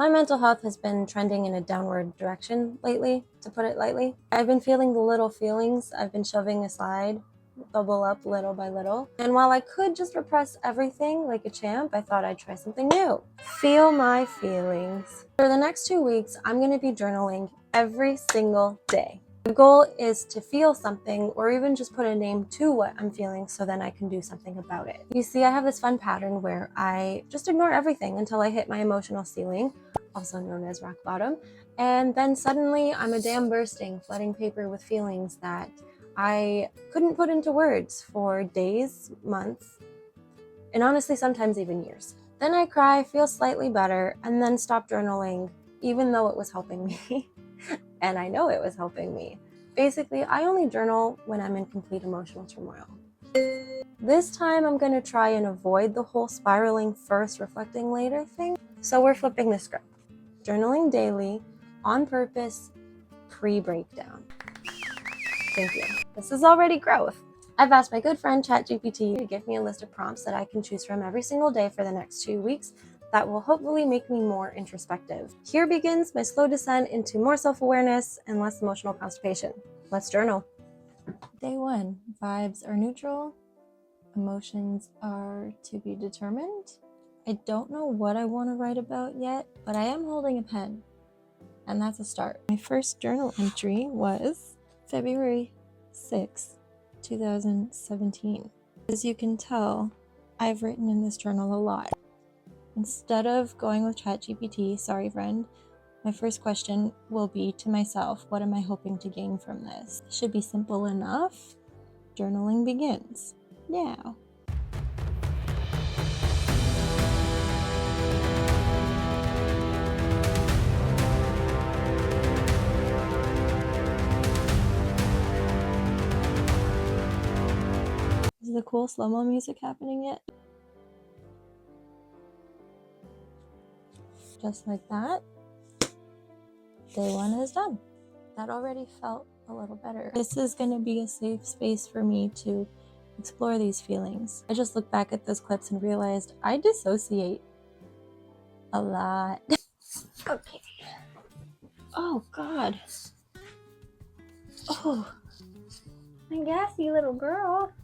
My mental health has been trending in a downward direction lately, to put it lightly. I've been feeling the little feelings I've been shoving aside bubble up little by little. And while I could just repress everything like a champ, I thought I'd try something new. Feel my feelings. For the next 2 weeks, I'm going to be journaling every single day. The goal is to feel something or even just put a name to what I'm feeling so then I can do something about it. You see, I have this fun pattern where I just ignore everything until I hit my emotional ceiling, also known as rock bottom, and then suddenly I'm a dam bursting, flooding paper with feelings that I couldn't put into words for days, months, and honestly sometimes even years. Then I cry, feel slightly better, and then stop journaling, even though it was helping me. And I know it was helping me. Basically, I only journal when I'm in complete emotional turmoil. This time I'm going to try and avoid the whole spiraling first, reflecting later thing. So we're flipping the script. Journaling daily, on purpose, pre-breakdown. Thank you. This is already growth. I've asked my good friend ChatGPT to give me a list of prompts that I can choose from every single day for the next 2 weeks that will hopefully make me more introspective. Here begins my slow descent into more self-awareness and less emotional constipation. Let's journal. Day 1. Vibes are neutral. Emotions are to be determined. I don't know what I want to write about yet, but I am holding a pen, and that's a start. My first journal entry was February 6th, 2017. As you can tell, I've written in this journal a lot. Instead of going with ChatGPT, sorry friend, my first question will be to myself, what am I hoping to gain from this? Should be simple enough. Journaling begins now. Is the cool slow-mo music happening yet? Just like that, day 1 is done. That already felt a little better. This is going to be a safe space for me to explore these feelings. I just looked back at those clips and realized I dissociate a lot. Okay. Oh God. Oh, my gassy little girl.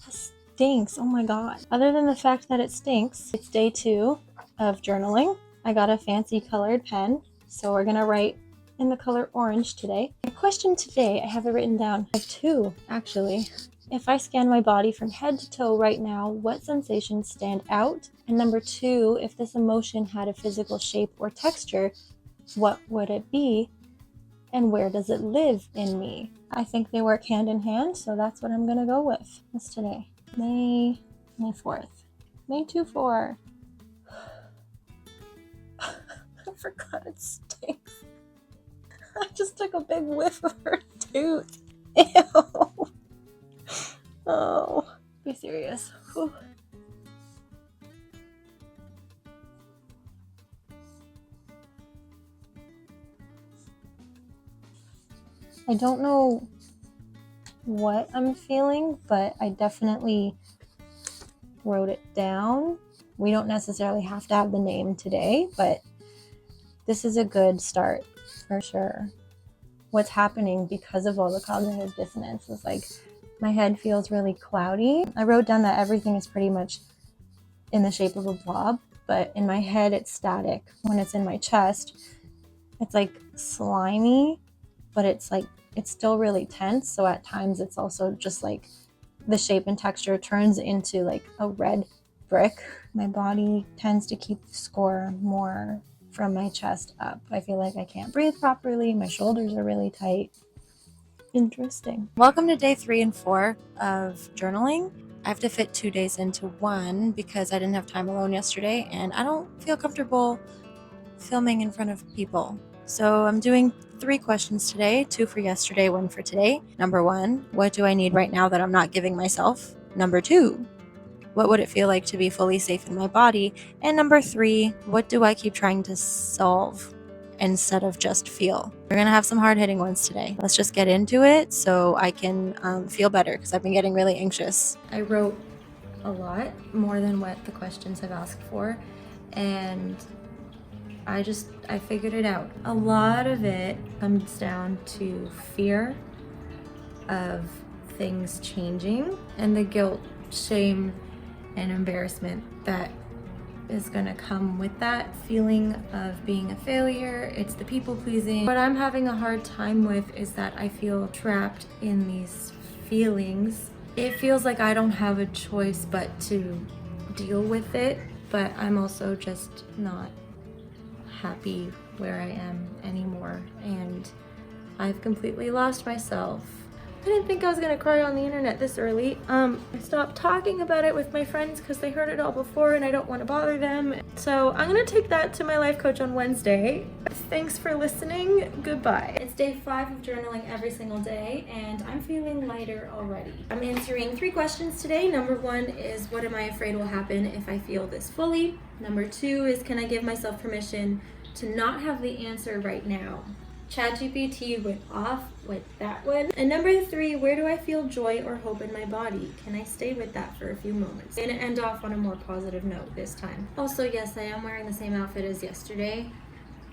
That stinks. Oh my God. Other than the fact that it stinks, it's day 2 of journaling. I got a fancy colored pen, so we're gonna write in the color orange today. My question today, I have it written down. I have 2, actually. If I scan my body from head to toe right now, what sensations stand out? And number 2, if this emotion had a physical shape or texture, what would it be? And where does it live in me? I think they work hand in hand, so that's what I'm gonna go with. What's today? May 4th. May 2-4. I forgot it stinks. I just took a big whiff of her tooth. Ew. Oh, be serious. Whew. I don't know what I'm feeling, but I definitely wrote it down. We don't necessarily have to have the name today, but this is a good start for sure. What's happening because of all the cognitive dissonance is like my head feels really cloudy. I wrote down that everything is pretty much in the shape of a blob, but in my head it's static. When it's in my chest, it's like slimy, but it's still really tense. So at times it's also just like the shape and texture turns into like a red brick. My body tends to keep score more from my chest up. I feel like I can't breathe properly. My shoulders are really tight. Interesting. Welcome to day 3 and 4 of journaling. I have to fit 2 days into one because I didn't have time alone yesterday and I don't feel comfortable filming in front of people. So I'm doing 3 questions today, 2 for yesterday, 1 for today. Number 1, what do I need right now that I'm not giving myself? Number 2, what would it feel like to be fully safe in my body? And number 3, what do I keep trying to solve instead of just feel? We're gonna have some hard-hitting ones today. Let's just get into it so I can feel better because I've been getting really anxious. I wrote a lot, more than what the questions have asked for, and I figured it out. A lot of it comes down to fear of things changing and the guilt, shame, and embarrassment that is gonna come with that feeling of being a failure. It's the people pleasing. What I'm having a hard time with is that I feel trapped in these feelings. It feels like I don't have a choice but to deal with it, but I'm also just not happy where I am anymore, and I've completely lost myself. I didn't think I was gonna cry on the internet this early. I stopped talking about it with my friends because they heard it all before and I don't want to bother them. So I'm gonna take that to my life coach on Wednesday. Thanks for listening. Goodbye. It's day 5 of journaling every single day and I'm feeling lighter already. I'm answering 3 questions today. Number 1 is, what am I afraid will happen if I feel this fully? Number 2 is, can I give myself permission to not have the answer right now? ChatGPT went off with that one. And number 3, where do I feel joy or hope in my body? Can I stay with that for a few moments? I'm gonna end off on a more positive note this time. Also, yes, I am wearing the same outfit as yesterday.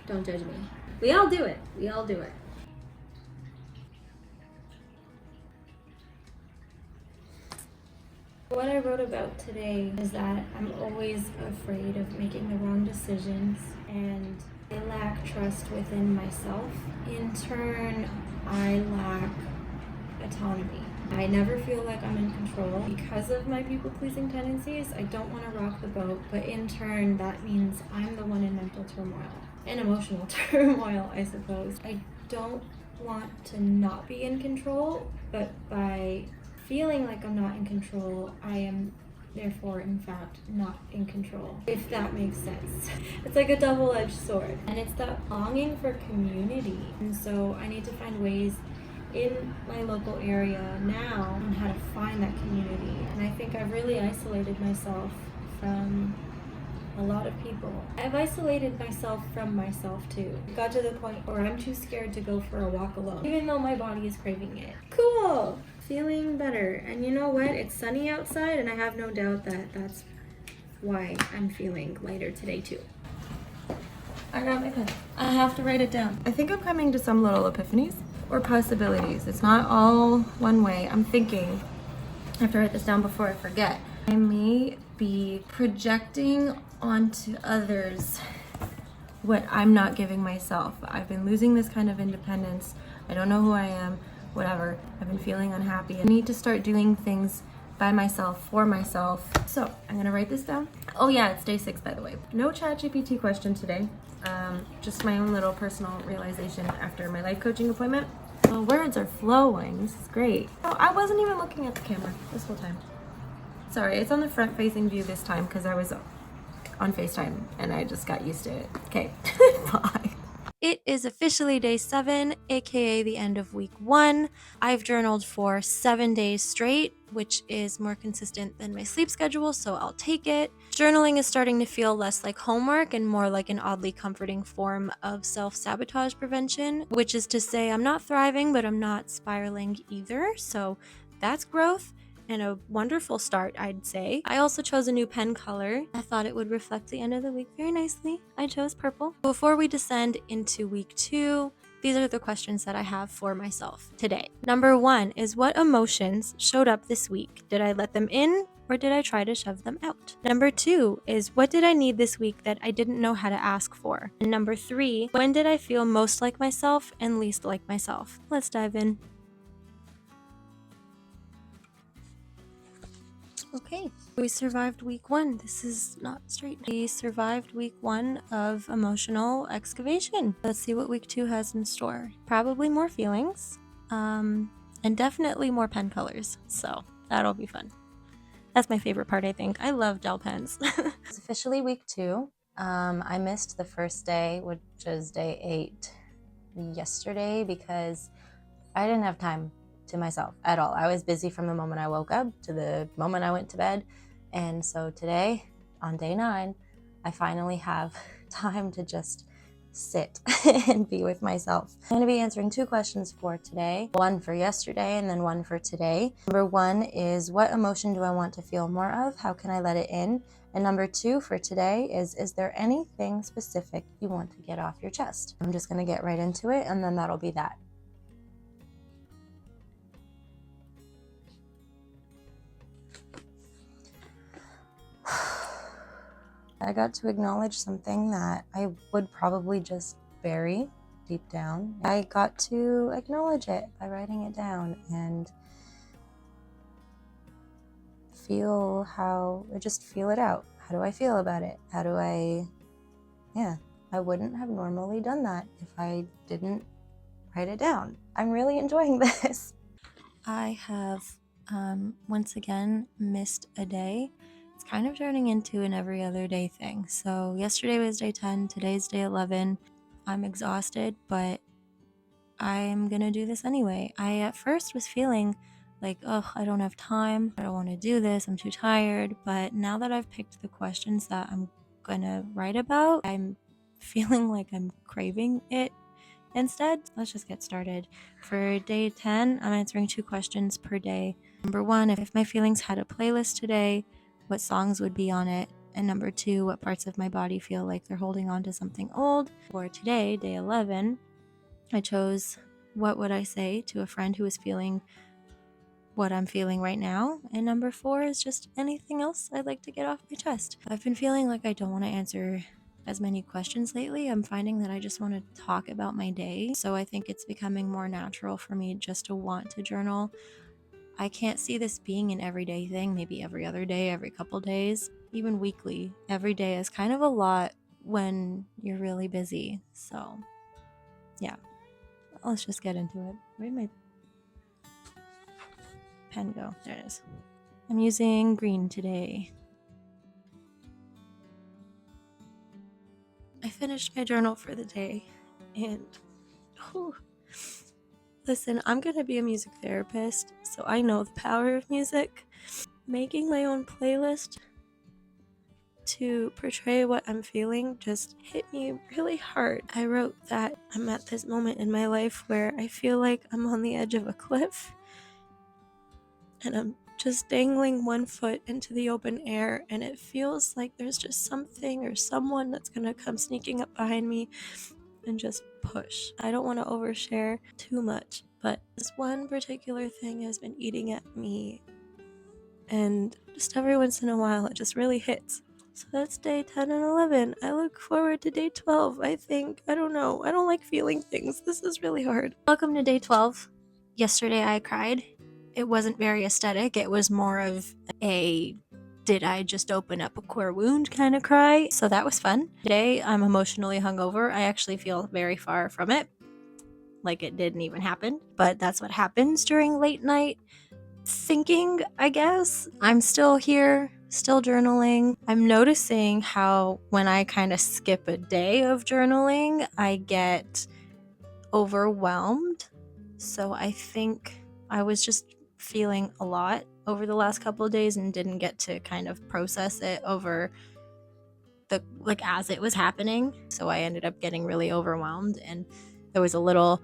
Don't judge me. We all do it. We all do it. What I wrote about today is that I'm always afraid of making the wrong decisions, and I lack trust within myself. In turn, I lack autonomy. I never feel like I'm in control because of my people-pleasing tendencies. I don't want to rock the boat, but in turn, that means I'm the one in mental turmoil and emotional turmoil, I suppose. I don't want to not be in control, but by feeling like I'm not in control, I am therefore in fact not in control, if that makes sense. It's like a double-edged sword, and it's that longing for community. And so I need to find ways in my local area now on how to find that community. And I think I've really isolated myself from a lot of people. I've isolated myself from myself too. It got to the point where I'm too scared to go for a walk alone, even though my body is craving it. Cool! Feeling better. And you know what? It's sunny outside, and I have no doubt that that's why I'm feeling lighter today too. I got my pen. I have to write it down. I think I'm coming to some little epiphanies or possibilities. It's not all one way. I'm thinking, I have to write this down before I forget. I may be projecting onto others what I'm not giving myself. I've been losing this kind of independence. I don't know who I am, whatever. I've been feeling unhappy. I need to start doing things by myself, for myself. So I'm gonna write this down. Oh yeah, it's day 6, by the way. No ChatGPT question today. Just my own little personal realization after my life coaching appointment. The words are flowing. This is great. Oh, I wasn't even looking at the camera this whole time. Sorry, it's on the front facing view this time because I was on FaceTime and I just got used to it. Okay, bye. It is officially day 7, aka the end of week 1. I've journaled for 7 days straight, which is more consistent than my sleep schedule, so I'll take it. Journaling is starting to feel less like homework and more like an oddly comforting form of self-sabotage prevention, which is to say I'm not thriving, but I'm not spiraling either, so that's growth. And a wonderful start, I'd say. I also chose a new pen color. I thought it would reflect the end of the week very nicely. I chose purple. Before we descend into week 2, these are the questions that I have for myself today. Number 1 is, what emotions showed up this week? Did I let them in, or did I try to shove them out? Number 2 is, what did I need this week that I didn't know how to ask for? And number 3, when did I feel most like myself and least like myself? Let's dive in. Okay, we survived week 1. This is not straight. We survived week 1 of emotional excavation. Let's see what week 2 has in store. Probably more feelings, and definitely more pen colors. So that'll be fun. That's my favorite part, I think. I love gel pens. It's officially week 2. I missed the first day, which is day 8, yesterday because I didn't have time to myself at all. I was busy from the moment I woke up to the moment I went to bed. And so today, on day 9, I finally have time to just sit and be with myself. I'm going to be answering 2 questions for today, one for yesterday and then one for today. Number 1 is, what emotion do I want to feel more of? How can I let it in? And number 2 for today is there anything specific you want to get off your chest? I'm just going to get right into it, and then that'll be that. I got to acknowledge something that I would probably just bury deep down. I got to acknowledge it by writing it down and feel it out. How do I feel about it? I wouldn't have normally done that if I didn't write it down. I'm really enjoying this. I have once again missed a day. It's kind of turning into an every other day thing. So yesterday was day 10, today's day 11. I'm exhausted, but I'm gonna do this anyway. I at first was feeling like, oh, I don't have time, I don't want to do this, I'm too tired. But now that I've picked the questions that I'm gonna write about, I'm feeling like I'm craving it instead. Let's just get started. For day 10, I'm answering 2 questions per day. Number 1, if my feelings had a playlist today, what songs would be on it? And number 2, what parts of my body feel like they're holding on to something old? For today, day 11, I chose, what would I say to a friend who is feeling what I'm feeling right now? And number 4 is just anything else I'd like to get off my chest. I've been feeling like I don't want to answer as many questions lately. I'm finding that I just want to talk about my day. So I think it's becoming more natural for me just to want to journal. I can't see this being an everyday thing, maybe every other day, every couple days, even weekly. Every day is kind of a lot when you're really busy. So yeah, let's just get into it. Where did my pen go? There it is. I'm using green today. I finished my journal for the day, and listen, I'm gonna be a music therapist, so I know the power of music. Making my own playlist to portray what I'm feeling just hit me really hard. I wrote that I'm at this moment in my life where I feel like I'm on the edge of a cliff, and I'm just dangling one foot into the open air, and it feels like there's just something or someone that's gonna come sneaking up behind me and just push. I don't want to overshare too much, but this one particular thing has been eating at me, and just every once in a while it just really hits. So that's day 10 and 11. I look forward to day 12, I think. I don't know. I don't like feeling things. This is really hard. Welcome to day 12. Yesterday I cried. It wasn't very aesthetic. It was more of a did I just open up a core wound kind of cry. So that was fun. Today I'm emotionally hungover. I actually feel very far from it. Like it didn't even happen. But that's what happens during late night thinking, I guess. I'm still here, still journaling. I'm noticing how when I kind of skip a day of journaling, I get overwhelmed. So I think I was just feeling a lot over the last couple of days and didn't get to kind of process it over as it was happening. So I ended up getting really overwhelmed, and there was a little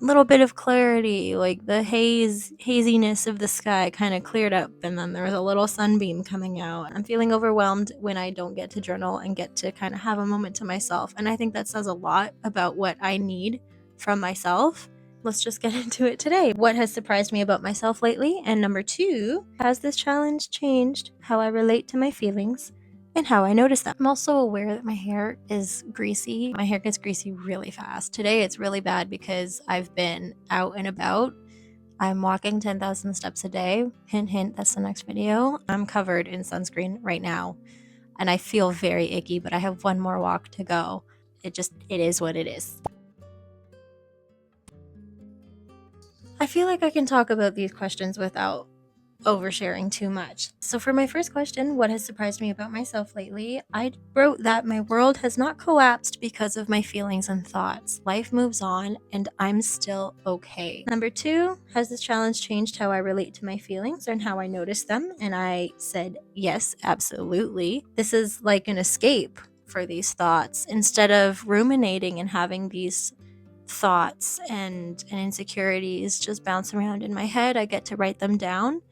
bit of clarity, like the haziness of the sky kind of cleared up, and then there was a little sunbeam coming out. I'm feeling overwhelmed when I don't get to journal and get to kind of have a moment to myself, and I think that says a lot about what I need from myself. Let's just get into it today. What has surprised me about myself lately? And number 2, has this challenge changed how I relate to my feelings and how I notice them? I'm also aware that my hair is greasy. My hair gets greasy really fast. Today it's really bad because I've been out and about. I'm walking 10,000 steps a day. Hint, hint, that's the next video. I'm covered in sunscreen right now, and I feel very icky, but I have one more walk to go. It is what it is. I feel like I can talk about these questions without oversharing too much. So for my first question, what has surprised me about myself lately? I wrote that my world has not collapsed because of my feelings and thoughts. Life moves on and I'm still okay. Number 2, has this challenge changed how I relate to my feelings and how I notice them? And I said, yes, absolutely. This is like an escape for these thoughts. Instead of ruminating and having these thoughts and insecurities just bounce around in my head, I get to write them down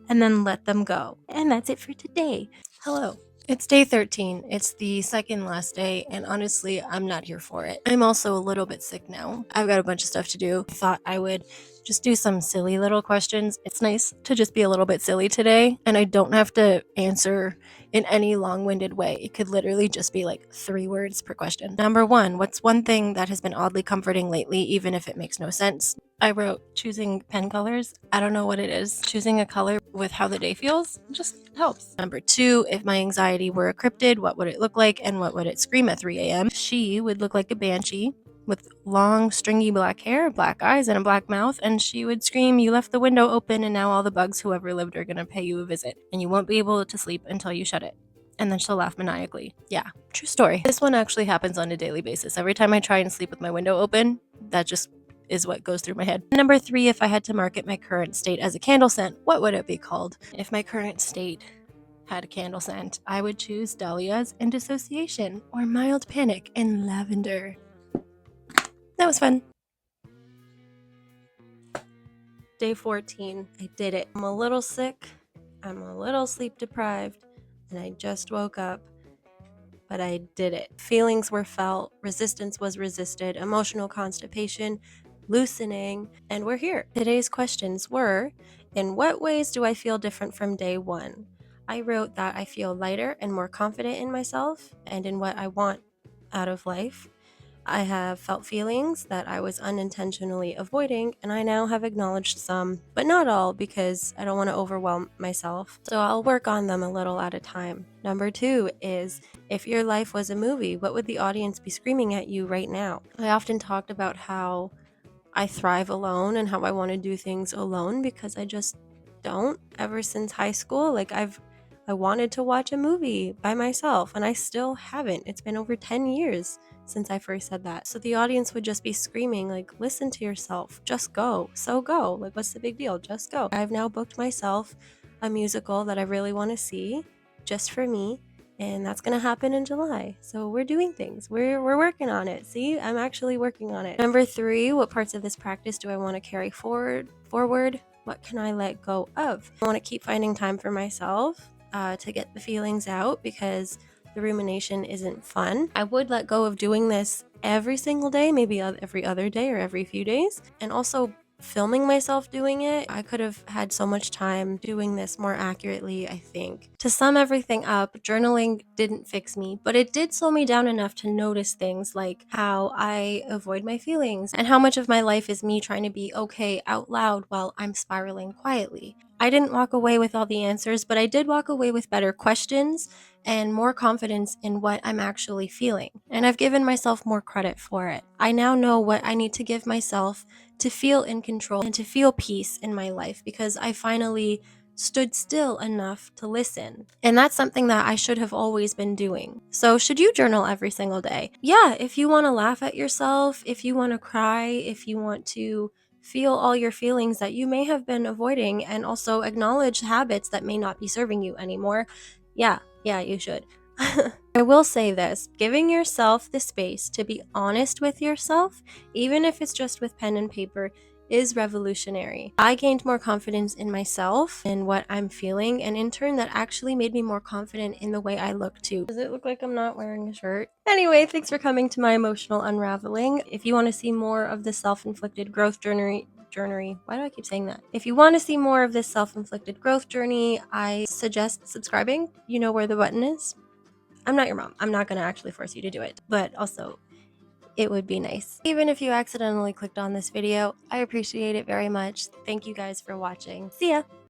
and then let them go. And that's it for today. Hello. It's day 13. It's the second last day, and honestly, I'm not here for it. I'm also a little bit sick now. I've got a bunch of stuff to do. I thought I would just do some silly little questions. It's nice to just be a little bit silly today, and I don't have to answer in any long-winded way. It could literally just be like 3 words per question. Number 1, what's one thing that has been oddly comforting lately, even if it makes no sense? I wrote choosing pen colors. I don't know what it is. Choosing a color with how the day feels just helps. Number 2, if my anxiety were a cryptid, what would it look like and what would it scream at 3 a.m.? She would look like a banshee with long, stringy black hair, black eyes, and a black mouth, and she would scream, "You left the window open, and now all the bugs who ever lived are gonna pay you a visit, and you won't be able to sleep until you shut it." And then she'll laugh maniacally. Yeah, true story. This one actually happens on a daily basis. Every time I try and sleep with my window open, that just is what goes through my head. Number 3, if I had to market my current state as a candle scent, what would it be called? If my current state had a candle scent, I would choose dahlias and dissociation, or mild panic and lavender. That was fun. Day 14. I did it. I'm a little sick. I'm a little sleep deprived, and I just woke up. But I did it. Feelings were felt, resistance was resisted, emotional constipation, loosening, and we're here. Today's questions were, in what ways do I feel different from day 1? I wrote that I feel lighter and more confident in myself and in what I want out of life. I have felt feelings that I was unintentionally avoiding, and I now have acknowledged some, but not all, because I don't want to overwhelm myself. So I'll work on them a little at a time. Number 2 is, if your life was a movie, what would the audience be screaming at you right now? I often talked about how I thrive alone and how I want to do things alone because I just don't. Ever since high school, I wanted to watch a movie by myself, and I still haven't. It's been over 10 years since I first said that. So the audience would just be screaming, like, listen to yourself, just go. So go. Like, what's the big deal? Just go. I've now booked myself a musical that I really want to see just for me, and that's gonna happen in July. So we're doing things. We're working on it. See, I'm actually working on it. Number 3, what parts of this practice do I want to carry forward? What can I let go of? I want to keep finding time for myself to get the feelings out, because the rumination isn't fun. I would let go of doing this every single day, maybe every other day or every few days, and also filming myself doing it. I could have had so much time doing this more accurately, I think. To sum everything up, journaling didn't fix me, but it did slow me down enough to notice things like how I avoid my feelings and how much of my life is me trying to be okay out loud while I'm spiraling quietly. I didn't walk away with all the answers, but I did walk away with better questions and more confidence in what I'm actually feeling. And I've given myself more credit for it. I now know what I need to give myself to feel in control and to feel peace in my life, because I finally stood still enough to listen. And that's something that I should have always been doing. So should you journal every single day? Yeah, if you want to laugh at yourself, if you want to cry, if you want to feel all your feelings that you may have been avoiding, and also acknowledge habits that may not be serving you anymore, yeah, you should. I will say this, giving yourself the space to be honest with yourself, even if it's just with pen and paper, is revolutionary. I gained more confidence in myself and what I'm feeling, and in turn that actually made me more confident in the way I look too. Does it look like I'm not wearing a shirt? Anyway, thanks for coming to my emotional unraveling. If you want to see more of the self-inflicted growth journey, why do I keep saying that? If you want to see more of this self-inflicted growth journey, I suggest subscribing. You know where the button is. I'm not your mom. I'm not going to actually force you to do it, but also it would be nice. Even if you accidentally clicked on this video, I appreciate it very much. Thank you guys for watching. See ya!